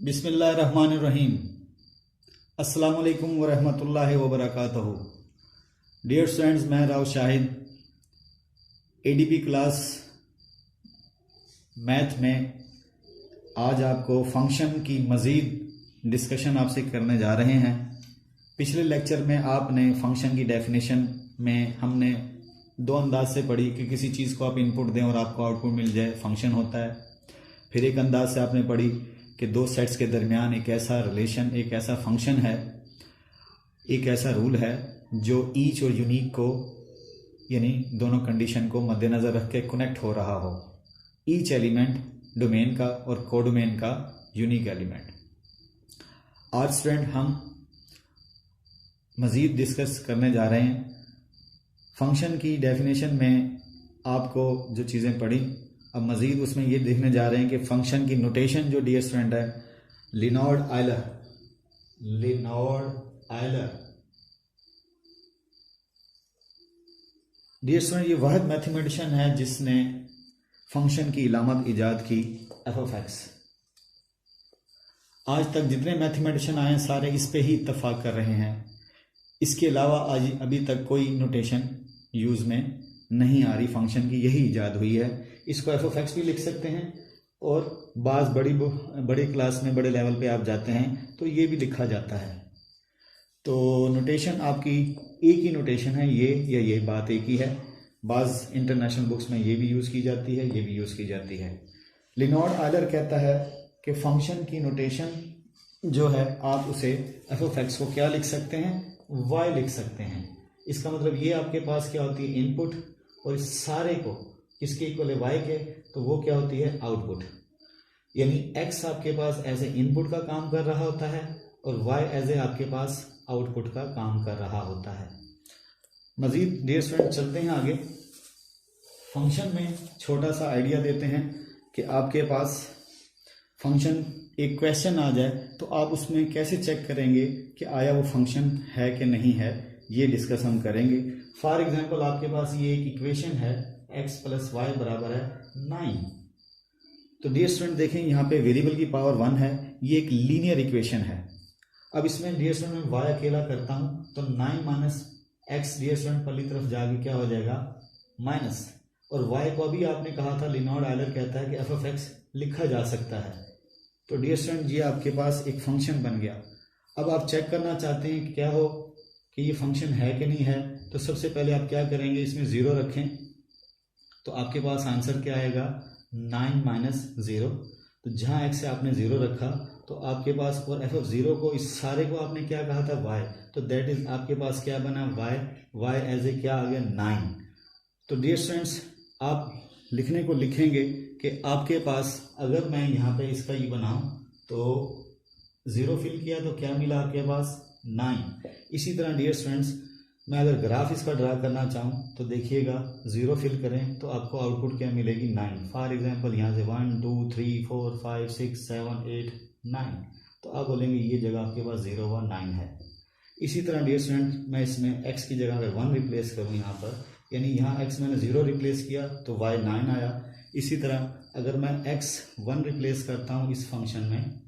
बिस्मिल्लाहिर्रहमानिर्रहीम। अस्सलाम वालेकुम वरहमतुल्लाहि वबरकातुहू। डियर स्टूडेंट्स, मैं Rao Shahid ADP class math में आज आपको फंक्शन की मज़ीद डिस्कशन आपसे करने जा रहे हैं। पिछले लेक्चर में आपने फंक्शन की डेफिनेशन में हमने दो अंदाज से पढ़ी कि किसी चीज़ को आप इनपुट दें और आपको आउटपुट मिल जाए, फंक्शन होता है। फिर एक अंदाज से आपने पढ़ी कि दो सेट्स के दरमियान एक ऐसा रिलेशन, एक ऐसा फंक्शन है, एक ऐसा रूल है जो ईच और यूनिक को यानी दोनों कंडीशन को मद्देनज़र रख के कनेक्ट हो रहा हो। ईच एलिमेंट डोमेन का और कोडोमेन का यूनिक एलिमेंट। आज स्टूडेंट हम मज़ीद डिस्कस करने जा रहे हैं फंक्शन की डेफिनेशन में। आपको जो चीज़ें पढ़ी अब मज़ीद उसमें ये देखने जा रहे हैं कि फंक्शन की नोटेशन जो डियर स्टूडेंट है लिनॉर्ड आयलर डियर स्टूडेंट ये वह मैथमेटिशियन है जिसने फंक्शन की इलामत ईजाद की एफ ऑफ एक्स। आज तक जितने मैथमेटिशियन आए सारे इस पे ही इत्तफाक कर रहे हैं। इसके अलावा आज अभी तक कोई नोटेशन यूज़ में नहीं आ रही, फंक्शन की यही ईजाद हुई है। इसको एफ ऑफ एक्स भी लिख सकते हैं और बाज़ बड़ी क्लास में बड़े लेवल पे आप जाते हैं तो ये भी लिखा जाता है। तो नोटेशन आपकी एक ही नोटेशन है, ये बात एक ही है। बाज़ इंटरनेशनल बुक्स में ये भी यूज़ की जाती है, ये भी यूज़ की जाती है। लिनॉर्ड आयलर कहता है कि फंक्शन की नोटेशन जो है आप उसे एफ ऑफ एक्स को क्या लिख सकते हैं, वाई लिख सकते हैं। इसका मतलब ये आपके पास क्या होती है, इनपुट, और इस सारे को किसके इक्वल है, वाई के, तो वो क्या होती है, आउटपुट। यानी एक्स आपके पास एज ए इनपुट का काम कर रहा होता है और वाई एज ए आपके पास आउटपुट का काम कर रहा होता है। मजीद डियर स्टूडेंट चलते हैं आगे। फंक्शन में छोटा सा आइडिया देते हैं कि आपके पास फंक्शन एक क्वेश्चन आ जाए तो आप उसमें कैसे चेक करेंगे कि आया वो फंक्शन है कि नहीं है, ये डिस्कस हम करेंगे। फॉर एग्जाम्पल आपके पास ये एक इक्वेशन है x प्लस वाई बराबर है 9। तो डियर स्टूडेंट देखें यहाँ पे वेरिएबल की पावर 1 है, ये एक लीनियर इक्वेशन है। अब इसमें डियर स्टूडेंट मैं y अकेला करता हूँ तो 9 माइनस एक्स डियर स्टूडेंट पहली तरफ जाके क्या हो जाएगा, माइनस। और y को अभी आपने कहा था, लिनॉर्ड आयलर कहता है कि एफ ऑफ एक्स लिखा जा सकता है। तो डियर स्टूडेंट ये आपके पास एक फंक्शन बन गया। अब आप चेक करना चाहते हैं कि क्या हो कि ये फंक्शन है कि नहीं है, तो सबसे पहले आप क्या करेंगे, इसमें 0 रखें तो आपके पास आंसर क्या आएगा, 9 माइनस 0। तो जहाँ x से आपने 0 रखा तो आपके पास, और एफ ऑफ 0 को इस सारे को आपने क्या कहा था, y, तो दैट इज आपके पास क्या बना, y एज ए क्या आ गया, 9। तो डियर स्टूडेंट्स आप लिखने को लिखेंगे कि आपके पास अगर मैं यहाँ पे इसका ये बनाऊँ तो 0 फिल किया तो क्या मिला आपके पास, 9। इसी तरह डियर स्टूडेंट्स मैं अगर ग्राफ इसका ड्रा करना चाहूँ तो देखिएगा 0 फिल करें तो आपको आउटपुट क्या मिलेगी, 9। फॉर एग्जांपल यहाँ से 1 2 3 4 5 6 7 8 9, तो आप बोलेंगे ये जगह आपके पास 0 व 9 है। इसी तरह डियर स्टूडेंट मैं इसमें x की जगह अगर 1 रिप्लेस करूँ यहाँ पर, यानी यहाँ x मैंने 0 रिप्लेस किया तो y 9 आया। इसी तरह अगर मैं x 1 रिप्लेस करता हूँ इस फंक्शन में,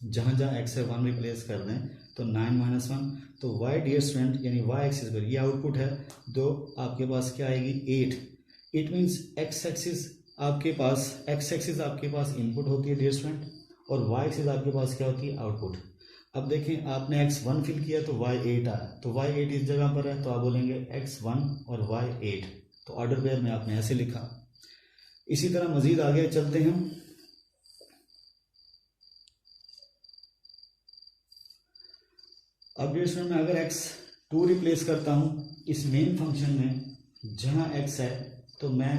जहाँ जहाँ x से 1 रिप्लेस कर दें तो 9 माइनस 1, तो y डियर स्टूडेंट यानी y एक्सिस पर ये आउटपुट है, तो आपके पास क्या आएगी, 8। इट मीन्स x एक्सिस आपके पास इनपुट होती है डियर स्टूडेंट, और y एक्सिस आपके पास क्या होती है, आउटपुट। अब देखें आपने x 1 फिल किया तो y 8 आया, तो y 8 इस जगह पर है तो आप बोलेंगे x 1 और y 8, तो ऑर्डर पेयर में आपने ऐसे लिखा। इसी तरह मजीद आगे चलते हैं हम। अब डियर स्टूडेंट मैं अगर x 2 रिप्लेस करता हूँ इस मेन फंक्शन में, जहाँ x है तो मैं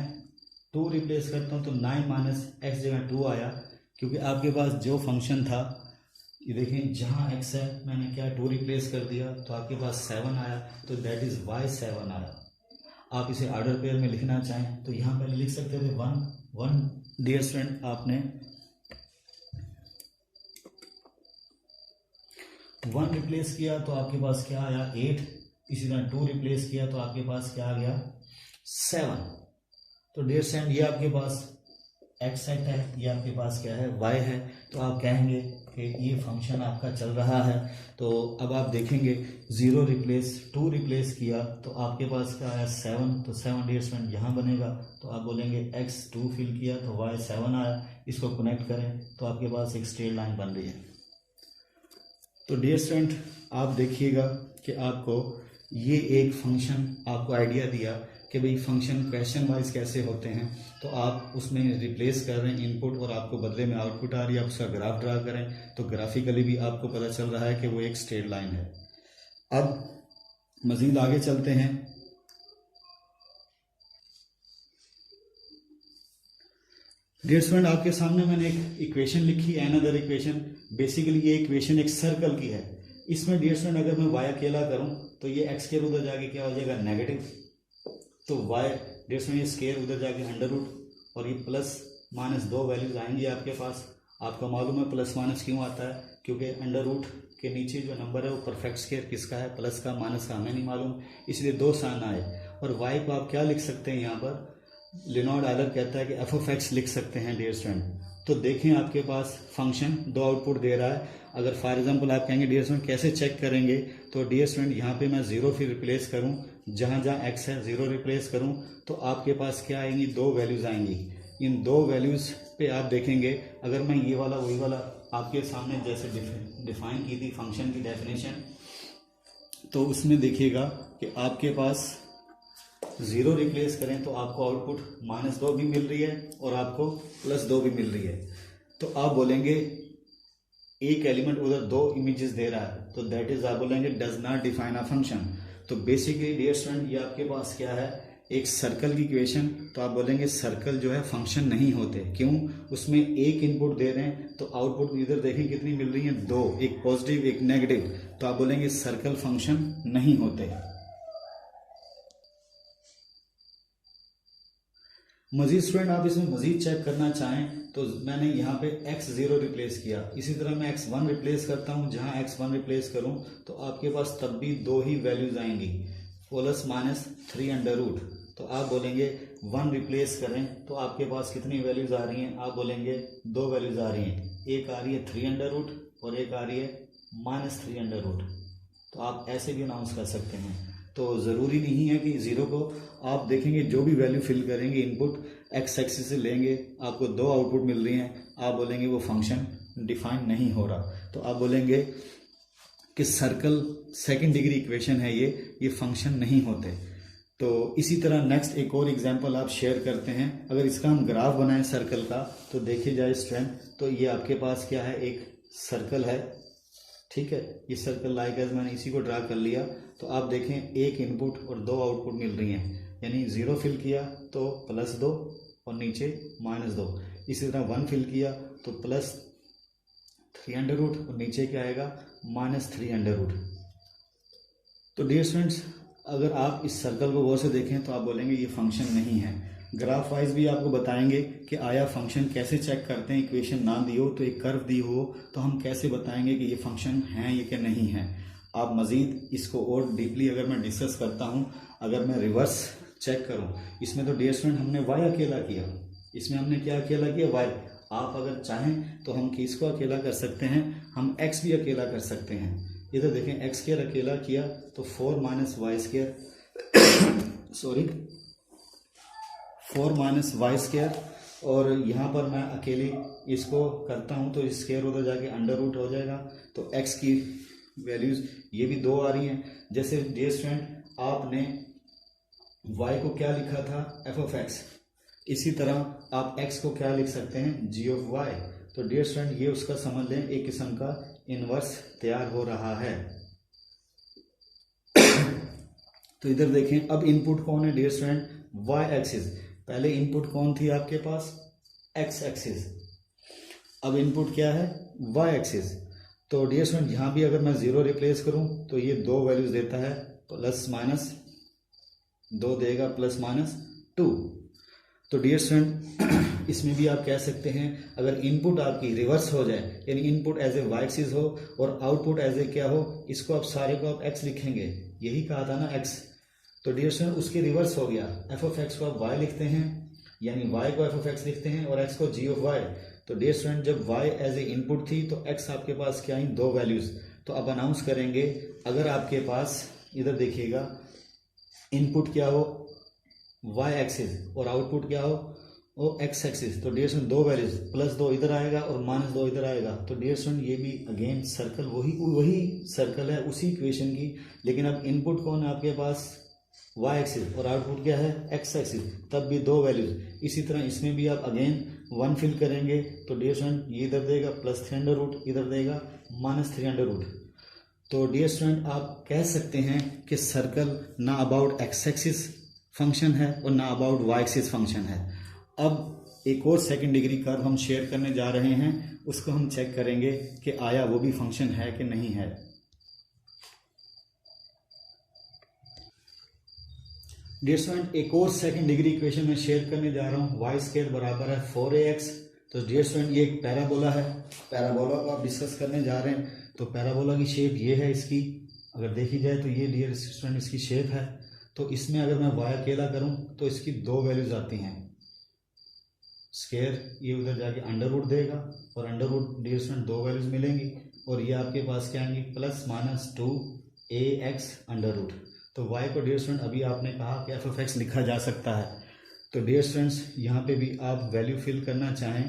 2 रिप्लेस करता हूँ तो 9 माइनस एक्स जगह 2 आया, क्योंकि आपके पास जो फंक्शन था ये देखें जहाँ x है मैंने क्या 2 रिप्लेस कर दिया तो आपके पास 7 आया, तो दैट इज y 7 आया। आप इसे ऑर्डर पेयर में लिखना चाहें तो यहाँ पहले लिख सकते थे 1 डियर स्टूडेंट आपने 1 रिप्लेस किया तो आपके पास क्या आया, 8। इसी तरह 2 रिप्लेस किया तो आपके पास क्या आ गया, 7। तो डियर स्टूडेंट ये आपके पास x सेट है, ये आपके पास क्या है, y है। तो आप कहेंगे कि ये फंक्शन आपका चल रहा है। तो अब आप देखेंगे 0 रिप्लेस 2 रिप्लेस किया तो आपके पास क्या आया 7, तो 7 डियर स्टूडेंट यहाँ बनेगा। तो आप बोलेंगे x 2 फिल किया तो y 7 आया, इसको कनेक्ट करें तो आपके पास एक स्ट्रेट लाइन बन रही है। तो डियर स्टूडेंट आप देखिएगा कि आपको ये एक फंक्शन आपको आइडिया दिया कि भाई फंक्शन क्वेश्चन वाइज कैसे होते हैं। तो आप उसमें रिप्लेस कर रहे हैं इनपुट और आपको बदले में आउटपुट आ रही है, आप उसका ग्राफ ड्रा करें तो ग्राफिकली भी आपको पता चल रहा है कि वो एक स्ट्रेट लाइन है। अब मजीद आगे चलते हैं। डियर स्टूडेंट आपके सामने मैंने एक इक्वेशन लिखी है, अनदर इक्वेशन। बेसिकली ये इक्वेशन एक सर्कल की है। इसमें डियर स्टूडेंट अगर मैं y अकेला करूं तो ये x स्क्वायर उधर जाके क्या हो जाएगा नेगेटिव, तो y डियर स्टूडेंट ये स्क्वायर उधर जाके अंडर रूट और ये प्लस माइनस दो वैल्यूज आएंगी आपके पास। आपको मालूम है प्लस माइनस क्यों आता है, क्योंकि अंडर रूट के नीचे जो नंबर है वो परफेक्ट स्क्वायर किसका है, प्लस का, माइनस का हमें नहीं मालूम, इसलिए दो साइन आए। और y को आप क्या लिख सकते हैं, यहाँ पर लियोनार्ड आयलर कहता है कि एफ ऑफ एक्स लिख सकते हैं डियर स्टूडेंट। तो देखें आपके पास फंक्शन दो आउटपुट दे रहा है। अगर फॉर एग्जांपल आप कहेंगे डियर स्टूडेंट कैसे चेक करेंगे, तो डियर स्टूडेंट यहाँ पे मैं 0 फिर रिप्लेस करूँ, जहाँ जहाँ x है 0 रिप्लेस करूँ तो आपके पास क्या आएंगी, दो वैल्यूज़ आएंगी। इन दो वैल्यूज़ पे आप देखेंगे, अगर मैं ये वाला वही वाला आपके सामने जैसे डिफाइन की थी फंक्शन की डेफिनेशन, तो उसमें देखिएगा कि आपके पास 0 रिप्लेस करें तो आपको आउटपुट -2 भी मिल रही है और आपको +2 भी मिल रही है। तो आप बोलेंगे एक एलिमेंट उधर दो इमेजेस दे रहा है, तो दैट इज आप बोलेंगे does not define a function. तो बेसिकली डियर स्टूडेंट ये आपके पास क्या है, एक सर्कल की इक्वेशन। तो आप बोलेंगे सर्कल जो है फंक्शन नहीं होते, क्यों, उसमें एक इनपुट दे रहे हैं तो आउटपुट इधर देखें कितनी मिल रही है, दो, एक पॉजिटिव एक नेगेटिव। तो आप बोलेंगे सर्कल फंक्शन नहीं होते। मजीद स्टूडेंट आप इसमें मजीद चेक करना चाहें तो मैंने यहाँ पे x0 रिप्लेस किया, इसी तरह मैं x1 रिप्लेस करता हूँ, जहाँ x1 रिप्लेस करूँ तो आपके पास तब भी दो ही वैल्यूज आएंगी, +-3 अंडर रूट। तो आप बोलेंगे 1 रिप्लेस करें तो आपके पास कितनी वैल्यूज आ रही हैं, आप बोलेंगे दो वैल्यूज आ रही हैं, एक आ रही है 3 अंडर रूट और एक आ रही है -3 अंडर रूट। तो आप ऐसे भी अनाउंस कर सकते हैं। तो ज़रूरी नहीं है कि 0 को आप देखेंगे जो भी वैल्यू फिल करेंगे इनपुट x एक्सिस से लेंगे, आपको दो आउटपुट मिल रही हैं, आप बोलेंगे वो फंक्शन डिफाइन नहीं हो रहा। तो आप बोलेंगे कि सर्कल सेकंड डिग्री इक्वेशन है, ये फंक्शन नहीं होते। तो इसी तरह नेक्स्ट एक और एग्जांपल आप शेयर करते हैं। अगर इसका हम ग्राफ बनाएं सर्कल का तो देखिए जाए स्ट्रेंथ, तो ये आपके पास क्या है, एक सर्कल है, ठीक है। ये सर्कल लाइक एज मैंने इसी को ड्रा कर लिया। तो आप देखें एक इनपुट और दो आउटपुट मिल रही हैं, यानी 0 फिल किया तो +2 और नीचे -2। इसी तरह 1 फिल किया तो +3 अंडर रूट और नीचे क्या आएगा, -3 अंडर रूट। तो डियर स्टूडेंट्स अगर आप इस सर्कल को गौर से देखें तो आप बोलेंगे ये फंक्शन नहीं है। ग्राफ वाइज भी आपको बताएंगे कि आया फंक्शन कैसे चेक करते हैं, इक्वेशन ना दी हो तो एक कर्व दी हो तो हम कैसे बताएंगे कि ये फंक्शन है या कि नहीं है। आप मज़ीद इसको और डीपली अगर मैं डिस्कस करता हूँ, अगर मैं रिवर्स चेक करूँ, इसमें तो डियर स्टूडेंट हमने y अकेला किया, इसमें हमने क्या अकेला किया, y। आप अगर चाहें तो हम किसको अकेला कर सकते हैं, हम x भी अकेला कर सकते हैं। इधर देखें x स्क्वायर अकेला किया तो 4 - y square sorry 4 - y square, और यहाँ पर मैं अकेली इसको करता हूँ तो स्क्वायर उधर जाके अंडर रूट हो जाएगा। तो x की वैल्यूज़ ये भी दो आ रही हैं। जैसे डियर स्टूडेंट आपने y को क्या लिखा था, f ऑफ x, इसी तरह आप x को क्या लिख सकते हैं, g ऑफ y। तो डियर स्टूडेंट ये उसका समझ लें एक किस्म का इनवर्स तैयार हो रहा है। तो इधर देखें अब इनपुट कौन है डियर स्टूडेंट, y एक्सिस। पहले इनपुट कौन थी आपके पास, x एक्सिस, अब इनपुट क्या है, y एक्सिस। तो डियर स्टूडेंट यहाँ भी अगर मैं 0 रिप्लेस करूँ तो ये दो वैल्यूज देता है, +-2 देगा, +-2। तो डियर स्टूडेंट इसमें भी आप कह सकते हैं अगर इनपुट आपकी रिवर्स हो जाए, यानी input as a y axis हो और आउटपुट एज ए क्या हो, इसको आप सारे को आप x लिखेंगे, यही कहा था ना x। तो डियर स्टूडेंट उसके रिवर्स हो गया, f ऑफ x को आप y लिखते हैं, यानी y को f ऑफ x लिखते हैं और x को g ऑफ y। तो डियर स्टूडेंट जब y एज ए इनपुट थी तो x आपके पास क्या आई, दो वैल्यूज। तो अब अनाउंस करेंगे, अगर आपके पास इधर देखिएगा इनपुट क्या हो y एक्सिस और आउटपुट क्या हो वो x एक्सिस, तो डियर स्टूडेंट दो वैल्यूज, +2 इधर आएगा और -2 इधर आएगा। तो डियर स्टूडेंट ये भी अगेन सर्कल वही सर्कल है उसी इक्वेशन की, लेकिन अब इनपुट कौन है आपके पास y एक्सिस और आउटपुट क्या है x एक्सिस, तब भी दो वैल्यूज। इसी तरह इसमें भी आप अगेन 1 फिल करेंगे तो डियर स्टूडेंट ये इधर देगा +3√, इधर देगा -3√। तो डियर स्टूडेंट आप कह सकते हैं कि सर्कल ना अबाउट x एक्सिस फंक्शन है और ना अबाउट y एक्सिस फंक्शन है। अब एक और सेकंड डिग्री कर्व हम शेयर करने जा रहे हैं, उसको हम चेक करेंगे कि आया वो भी फंक्शन है कि नहीं है। डियर स्टूडेंट एक और सेकंड डिग्री इक्वेशन में शेयर करने जा रहा हूँ, y² बराबर है 4ax। तो डियर स्टूडेंट ये एक पैराबोला है, पैराबोला को आप डिस्कस करने जा रहे हैं। तो पैराबोला की शेप ये है इसकी, अगर देखी जाए तो ये डियर स्टूडेंट इसकी शेप है। तो इसमें अगर मैं y अकेला करूं तो इसकी दो वैल्यूज आती हैं, स्क्वायर ये उधर जाके √, देगा और √, डियर स्टूडेंट दो वैल्यूज मिलेंगी और ये आपके पास क्या आएंगी +-2ax√। तो y को डियर स्टूडेंट अभी आपने कहा कि f(x) लिखा जा सकता है। तो डियर स्टूडेंट्स यहाँ पे भी आप वैल्यू फिल करना चाहें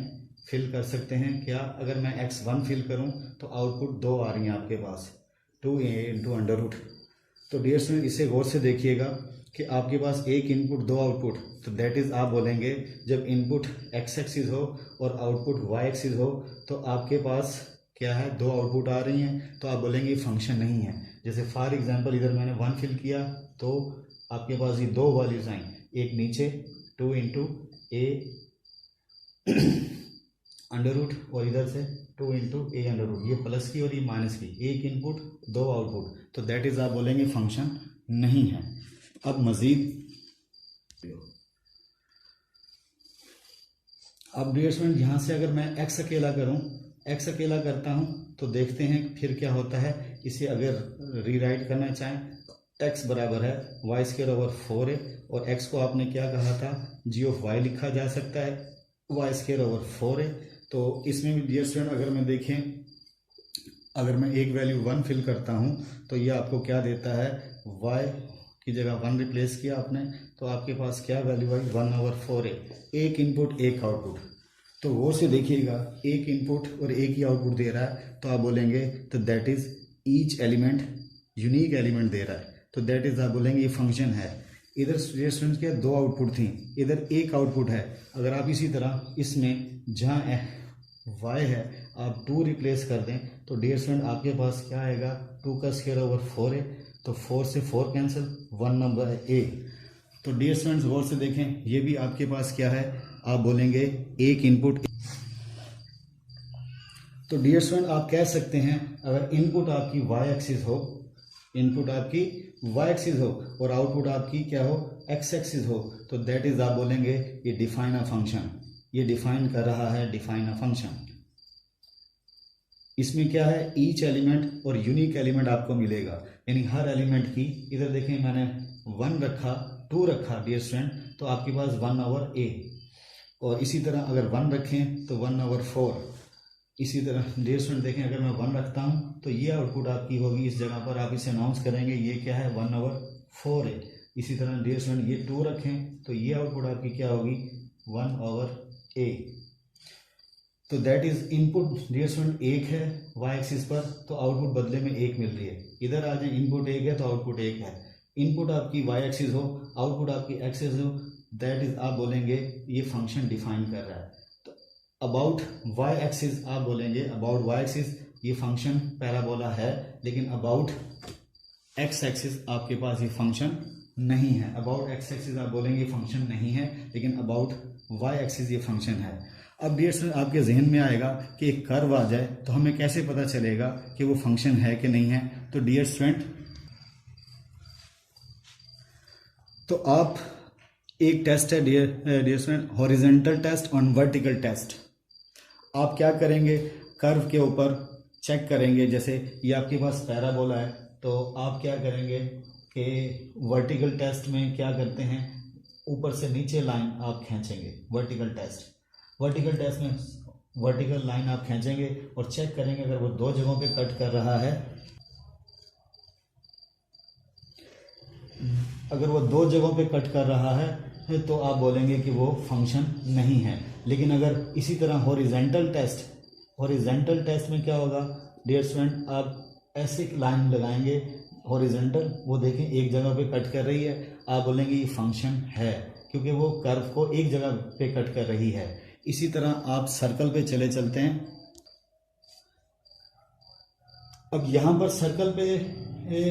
फिल कर सकते हैं। क्या अगर मैं x1 फिल करूँ तो आउटपुट 2 आ रही है आपके पास 2a × √। तो डियर स्टूडेंट इसे गौर से देखिएगा कि आपके पास एक इनपुट दो आउटपुट, तो दैट इज आप बोलेंगे जब इनपुट x एक्सिस हो और आउटपुट y एक्सिस हो तो आपके पास क्या है, दो आउटपुट आ रही हैं, तो आप बोलेंगे ये फंक्शन नहीं है। जैसे फॉर एग्जांपल इधर मैंने 1 फिल किया तो आपके पास ये दो वैल्यूज आई, एक नीचे 2 × a √ और इधर से 2 × a√, ये प्लस की और ये माइनस की, एक इनपुट दो आउटपुट, तो दैट इज आप बोलेंगे फंक्शन नहीं है। अब मजीद अब डियर स्टूडेंट यहाँ से अगर मैं x अकेला करूँ, x अकेला करता हूँ तो देखते हैं फिर क्या होता है। इसे अगर रीराइट करना चाहें x बराबर है y² / 4a और x को आपने क्या कहा था g(y) लिखा जा सकता है y² / 4a। तो इसमें भी डियर स्टूडेंट अगर मैं देखें, अगर मैं एक वैल्यू 1 फिल करता हूँ तो ये आपको क्या देता है, y की जगह 1 रिप्लेस किया आपने तो आपके पास क्या वैल्यू आई 1/4a, एक इनपुट एक आउटपुट। तो वो से देखिएगा एक इनपुट और एक ही आउटपुट दे रहा है, तो आप बोलेंगे तो that is each element unique element दे रहा है, तो दैट इज आप बोलेंगे ये फंक्शन है। इधर स्टूडेंट्स के दो आउटपुट थी, इधर एक आउटपुट है। अगर आप इसी तरह इसमें जहाँ y है आप 2 रिप्लेस कर दें तो डियर स्टूडेंट आपके पास क्या आएगा 2² / 4a, तो 4 से 4 कैंसिल, 1 नंबर है a। तो डियर स्टूडेंट्स गौर से देखें, ये भी आपके पास क्या है, आप बोलेंगे एक इनपुट। तो डियर स्टूडेंट आप कह सकते हैं अगर इनपुट आपकी y एक्सिस हो, इनपुट आपकी y एक्सिस हो और आउटपुट आपकी क्या हो x एक्सिस हो, तो दैट इज आप बोलेंगे ये डिफाइन अ फंक्शन, ये डिफाइन कर रहा है डिफाइन अ फंक्शन। इसमें क्या है ईच एलिमेंट और यूनिक एलिमेंट आपको मिलेगा, यानी हर एलिमेंट की, इधर देखें मैंने 1 रखा 2 रखा डियर स्टूडेंट, तो आपके पास 1/a, और इसी तरह अगर 1 रखें तो 1/4। इसी तरह डियर स्टूडेंट देखें अगर मैं 1 रखता हूँ तो ये आउटपुट आपकी होगी, इस जगह पर आप इसे अनाउंस करेंगे ये क्या है 1/4a। इसी तरह डियर स्टूडेंट ये 2 रखें तो ये आउटपुट आपकी क्या होगी 1/a। तो that is input dear student 1 है y एक्सिस पर, तो आउटपुट बदले में 1 मिल रही है। इधर आ जाए इनपुट 1 है तो आउटपुट 1 है। इनपुट आपकी y एक्सिस हो, आउटपुट आपकी x एक्सिस हो, दैट इज आप बोलेंगे ये फंक्शन डिफाइन कर रहा है। तो अबाउट y एक्सिस आप बोलेंगे अबाउट y एक्सिस ये फंक्शन पैराबोला है, लेकिन अबाउट x एक्सिस आपके पास ये फंक्शन नहीं है। अबाउट x एक्सिस आप बोलेंगे फंक्शन नहीं है, लेकिन अबाउट y एक्सिस ये फंक्शन है। अब डियर स्टूडेंट आपके जहन में आएगा कि एक कर्व आ जाए तो हमें कैसे पता चलेगा कि वो फंक्शन है कि नहीं है। तो डियर स्टूडेंट तो आप एक टेस्ट है डियर स्टूडेंट हॉरिजॉन्टल टेस्ट और वर्टिकल टेस्ट। आप क्या करेंगे कर्व के ऊपर चेक करेंगे, जैसे ये आपके पास पैराबोला है तो आप क्या करेंगे कि वर्टिकल टेस्ट में क्या करते हैं ऊपर से नीचे लाइन आप खींचेंगे। वर्टिकल टेस्ट में वर्टिकल लाइन आप खींचेंगे और चेक करेंगे अगर वो दो जगहों पे कट कर रहा है, अगर वो दो जगहों पे कट कर रहा है तो आप बोलेंगे कि वो फंक्शन नहीं है। लेकिन अगर इसी तरह हॉरिजेंटल टेस्ट में क्या होगा डियर स्टूडेंट, आप ऐसे लाइन लगाएंगे हॉरिजेंटल, वो देखें एक जगह पे कट कर रही है, आप बोलेंगे ये फंक्शन है क्योंकि वो कर्व को एक जगह पे कट कर रही है। इसी तरह आप सर्कल पे चलते हैं। अब यहाँ पर सर्कल पे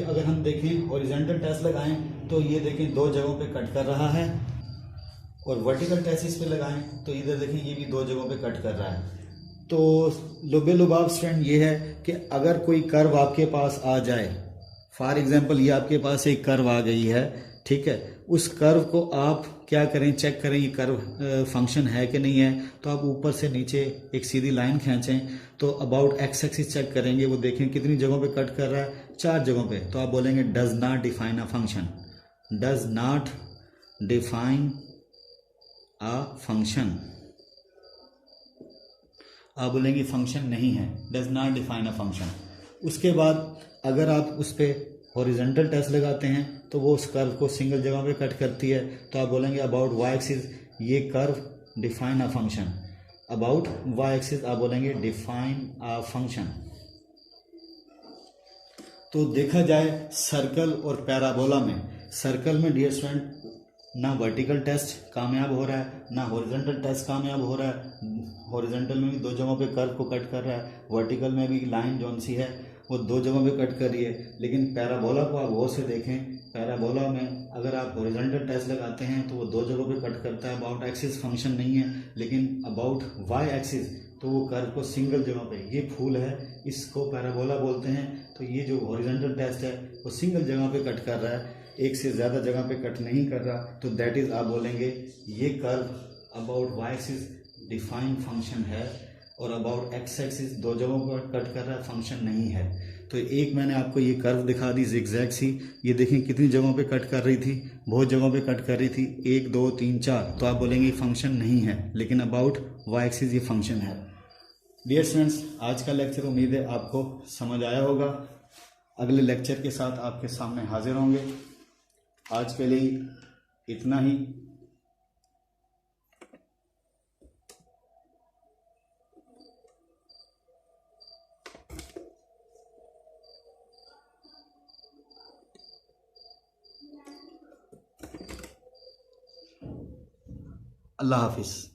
अगर हम देखें हॉरिजेंटल टेस्ट लगाएं तो ये देखें दो जगहों पे कट कर रहा है, और वर्टिकल टेस्ट इस पे लगाएं तो इधर देखें ये भी दो जगहों पे कट कर रहा है। तो लुबे-लुबाब स्टूडेंट ये है कि अगर कोई कर्व आपके पास आ जाए, फॉर एग्जांपल ये आपके पास एक कर्व आ गई है, ठीक है, उस कर्व को आप क्या करें, चेक करें ये कर्व फंक्शन है कि नहीं है। तो आप ऊपर से नीचे एक सीधी लाइन खींचें तो अबाउट एक्स एक्सिस चेक करेंगे, वो देखें कितनी जगहों पे कट कर रहा है, 4 जगहों पे। तो आप बोलेंगे does not define a function, does not define a function, आप बोलेंगे फंक्शन नहीं है, does not define a function. उसके बाद अगर आप उस पर हॉरिजेंटल टेस्ट लगाते हैं तो वो उस कर्व को सिंगल जगह पे कट करती है, तो आप बोलेंगे अबाउट वाई एक्सिस ये curve define a function, about Y axis आप बोलेंगे डिफाइन अ फंक्शन। तो देखा जाए सर्कल और पैराबोला में, सर्कल में डियर स्टूडेंट ना वर्टिकल टेस्ट कामयाब हो रहा है ना हॉरिजॉन्टल टेस्ट कामयाब हो रहा है। हॉरिजॉन्टल में भी दो जगहों पे कर्व को कट कर रहा है, वर्टिकल में भी लाइन जौन सी है वो दो जगहों पे कट कर रही है। लेकिन पैराबोला को आप गौर से देखें, पैराबोला में अगर आप हॉरिजॉन्टल टेस्ट लगाते हैं तो वो दो जगहों पे कट करता है, अबाउट एक्सिस फंक्शन नहीं है। लेकिन अबाउट वाई एक्सिस तो वो कर्व को सिंगल जगह पे, ये फूल है इसको पैराबोला बोलते हैं। तो ये जो हॉरिजॉन्टल टेस्ट है वो सिंगल जगह पे कट कर रहा है, एक से ज़्यादा जगह पे कट नहीं कर रहा। तो दैट इज़ आप बोलेंगे ये curve about Y axis define function है, और अबाउट एक्स एक्सिस दो जगहों पर कट कर रहा है, फंक्शन नहीं है। तो एक मैंने आपको ये कर्व दिखा दी जिगजैग सी, ये देखें कितनी जगहों पे कट कर रही थी, बहुत जगहों पे कट कर रही थी, 1 2 3 4। तो आप बोलेंगे ये फंक्शन नहीं है, लेकिन अबाउट वाई एक्सिस ये फंक्शन है। डियर स्टूडेंट्स, आज का लेक्चर उम्मीद है आपको समझ आया होगा। अगले लेक्चर के साथ आपके सामने हाजिर होंगे। आज के लिए इतना ही। अल्लाह हाफिज़।